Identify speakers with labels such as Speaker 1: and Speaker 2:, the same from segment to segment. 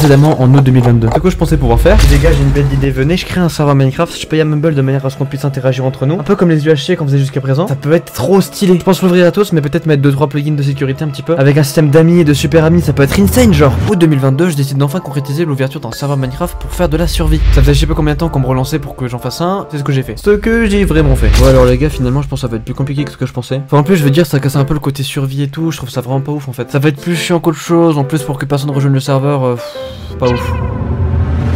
Speaker 1: précédemment en août 2022. Ce que je pensais pouvoir faire, les gars, j'ai une belle idée, venez, je crée un serveur Minecraft, je paye à Mumble de manière à ce qu'on puisse interagir entre nous, un peu comme les UHC qu'on faisait jusqu'à présent. Ça peut être trop stylé. Je pense l'ouvrir à tous, mais peut-être mettre 2-3 plugins de sécurité un petit peu, avec un système d'amis et de super amis, ça peut être insane genre. Août 2022, je décide d'enfin concrétiser l'ouverture d'un serveur Minecraft pour faire de la survie. Ça faisait je sais pas combien de temps qu'on me relançait pour que j'en fasse un, c'est ce que j'ai fait. Ce que j'ai vraiment fait. Ouais, alors les gars, finalement, je pense que ça va être plus compliqué que ce que je pensais. Enfin, en plus, je veux dire, ça casse un peu le côté survie et tout, je trouve ça vraiment pas ouf en fait. Ça va être plus chiant qu'autre chose, en plus pour que personne rejoigne le serveur, pas ouf.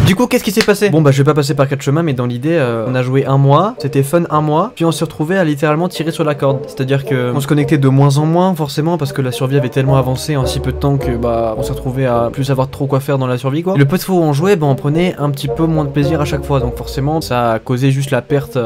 Speaker 1: Du coup, qu'est-ce qui s'est passé? Bon bah je vais pas passer par 4 chemins, mais dans l'idée, on a joué un mois, c'était fun un mois, puis on s'est retrouvé à littéralement tirer sur la corde. C'est-à-dire que on se connectait de moins en moins forcément parce que la survie avait tellement avancé en si peu de temps que bah on s'est retrouvé à plus savoir trop quoi faire dans la survie quoi. Et le peu de fois où on jouait, bah on prenait un petit peu moins de plaisir à chaque fois, donc forcément ça a causé juste la perte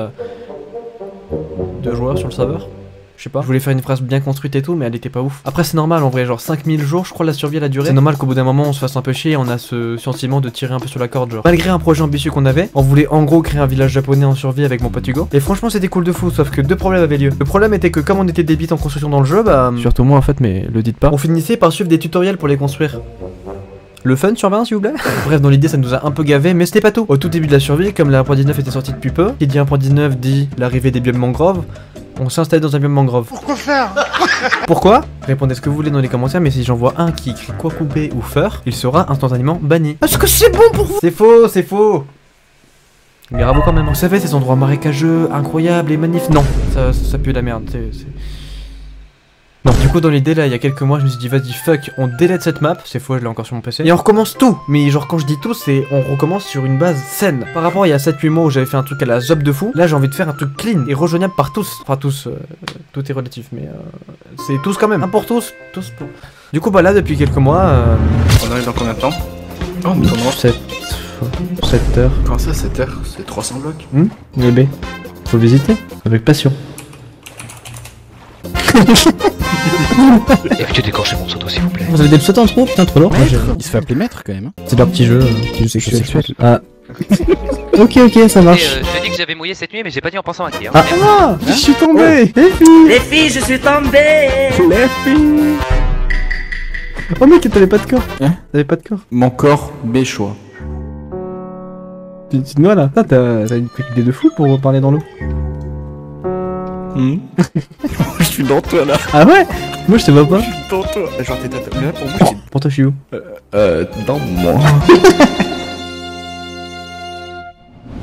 Speaker 1: de joueurs sur le serveur. Je sais pas, je voulais faire une phrase bien construite et tout, mais elle était pas ouf. Après c'est normal en vrai, genre 5000 jours je crois la survie elle a duré. C'est normal qu'au bout d'un moment on se fasse un peu chier et on a ce sentiment de tirer un peu sur la corde genre. Malgré un projet ambitieux qu'on avait, on voulait en gros créer un village japonais en survie avec mon pote Hugo. Et franchement c'était cool de fou, sauf que deux problèmes avaient lieu. Le problème était que comme on était des bits en construction dans le jeu, bah... Surtout moi en fait, mais le dites pas. On finissait par suivre des tutoriels pour les construire. Le fun sur 20 s'il vous plaît. Bref, dans l'idée ça nous a un peu gavé, mais c'était pas tout. Au tout début de la survie, comme la 1.19 était sortie depuis peu, qui dit 1.19 dit l'arrivée des biomes mangroves, on s'est installé dans un biome mangrove. Pourquoi faire? Pourquoi? Répondez ce que vous voulez dans les commentaires, mais si j'en vois un qui écrit Kwakubé ou Fur, il sera instantanément banni. Est-ce que c'est bon pour vous? C'est faux, c'est faux. Mais bravo quand même. Vous savez, ces endroits marécageux, incroyables et magnifiques. Non, ça pue la merde. Non, du coup dans l'idée là il y a quelques mois je me suis dit vas-y fuck, on délète cette map, c'est faux, je l'ai encore sur mon PC, et on recommence tout. Mais genre quand je dis tout c'est on recommence sur une base saine. Par rapport à il y a 7-8 mois où j'avais fait un truc à la zob de fou, là j'ai envie de faire un truc clean et rejoignable par tous. Enfin tous, tout est relatif mais c'est tous quand même, un pour tous pour... Du coup bah là depuis quelques mois
Speaker 2: On arrive dans combien de temps? Oh mais comment?
Speaker 1: 7 heures.
Speaker 2: Comment ça 7 heures? C'est 300 blocs?
Speaker 1: Bébé, faut visiter, avec passion.
Speaker 3: Évitez d'écorcher mon pseudo s'il vous plaît.
Speaker 1: Vous avez des pseudos en trop? Putain trop lourd.
Speaker 4: Il se fait appeler maître quand même. Hein.
Speaker 1: C'est leur petit jeu sexuel. Ah. Ok, ça marche.
Speaker 3: Je t'ai dit que j'avais mouillé cette nuit mais j'ai pas dit en pensant à qui. Hein.
Speaker 1: Ah, je suis tombé.
Speaker 5: Les filles, je suis tombé.
Speaker 1: Les filles. Oh mec, t'avais pas de corps.
Speaker 4: Hein?
Speaker 1: T'avais pas de corps.
Speaker 4: Mon corps, mes choix.
Speaker 1: Tu te noies là. T'as une idée de fou pour parler dans l'eau.
Speaker 4: Je suis dans toi là.
Speaker 1: Ah ouais? Moi je te vois pas.
Speaker 4: Je suis dans toi. Genre t'es là pour moi.
Speaker 1: Pour toi je suis où?
Speaker 4: Dans moi.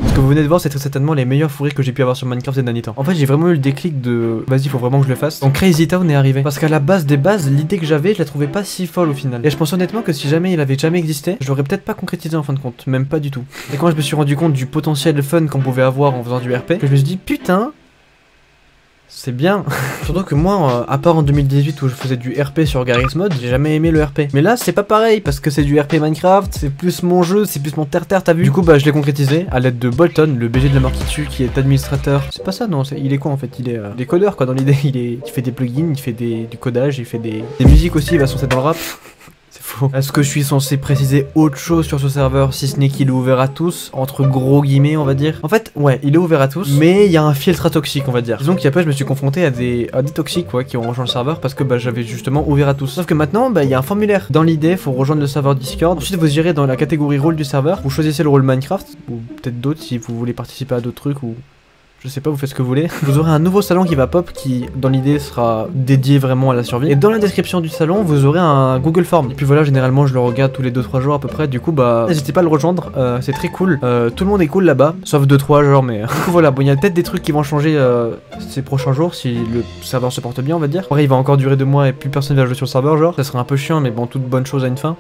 Speaker 1: Ce que vous venez de voir c'est très certainement les meilleurs fous rires que j'ai pu avoir sur Minecraft ces derniers temps. En fait j'ai vraiment eu le déclic de vas-y faut vraiment que je le fasse. Donc Crazy Town est arrivé. Parce qu'à la base des bases, l'idée que j'avais je la trouvais pas si folle au final. Et je pense honnêtement que si jamais il avait jamais existé, je l'aurais peut-être pas concrétisé en fin de compte. Même pas du tout. Et quand je me suis rendu compte du potentiel fun qu'on pouvait avoir en faisant du RP, que je me suis dit putain, c'est bien. Surtout que moi, à part en 2018 où je faisais du RP sur Garry's Mod, j'ai jamais aimé le RP. Mais là, c'est pas pareil parce que c'est du RP Minecraft, c'est plus mon jeu, c'est plus mon terre-terre, t'as vu? Du coup, bah, je l'ai concrétisé à l'aide de Bolton, le BG de la mort qui tue, qui est administrateur. C'est pas ça, non, il est quoi en fait? Il est codeur quoi dans l'idée. Il fait des plugins, il fait du codage, il fait des musiques aussi, il va censé dans le rap. Est-ce que je suis censé préciser autre chose sur ce serveur si ce n'est qu'il est ouvert à tous, entre gros guillemets on va dire? En fait ouais il est ouvert à tous, mais il y a un filtre à toxique on va dire. Disons qu'après je me suis confronté à des toxiques ouais, qui ont rejoint le serveur parce que bah, j'avais justement ouvert à tous. Sauf que maintenant bah il y a un formulaire. Dans l'idée faut rejoindre le serveur Discord. Ensuite vous irez dans la catégorie rôle du serveur, vous choisissez le rôle Minecraft, ou peut-être d'autres si vous voulez participer à d'autres trucs ou... Je sais pas, vous faites ce que vous voulez. Vous aurez un nouveau salon qui va pop qui, dans l'idée, sera dédié vraiment à la survie. Et dans la description du salon, vous aurez un Google Form. Et puis voilà, généralement, je le regarde tous les 2-3 jours à peu près. Du coup, bah, n'hésitez pas à le rejoindre. C'est très cool. Tout le monde est cool là-bas, sauf 2-3 genre, mais... Du coup, voilà, bon, il y a peut-être des trucs qui vont changer ces prochains jours si le serveur se porte bien, on va dire. Après, il va encore durer 2 mois et plus personne va jouer sur le serveur, genre. Ça serait un peu chiant, mais bon, toute bonne chose a une fin.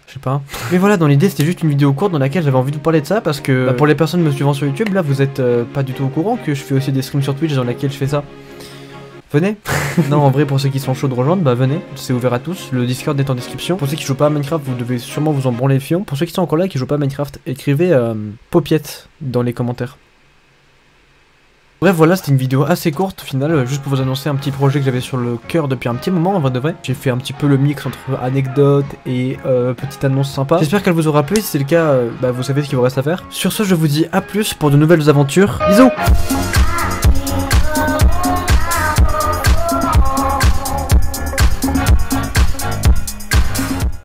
Speaker 1: Je sais pas. Mais voilà, dans l'idée, c'était juste une vidéo courte dans laquelle j'avais envie de vous parler de ça parce que bah, pour les personnes me suivant sur YouTube, là, vous êtes pas du tout au courant que je fais aussi des streams sur Twitch dans lesquels je fais ça. Venez. Non, en vrai, pour ceux qui sont chauds de rejoindre, bah venez, c'est ouvert à tous. Le Discord est en description. Pour ceux qui jouent pas à Minecraft, vous devez sûrement vous en branler le fion. Pour ceux qui sont encore là et qui jouent pas à Minecraft, écrivez Paupiette dans les commentaires. Bref voilà, c'était une vidéo assez courte au final, juste pour vous annoncer un petit projet que j'avais sur le cœur depuis un petit moment en vrai de vrai. J'ai fait un petit peu le mix entre anecdotes et petite annonce sympa. J'espère qu'elle vous aura plu, si c'est le cas, bah, vous savez ce qu'il vous reste à faire. Sur ce, je vous dis à plus pour de nouvelles aventures. Bisous.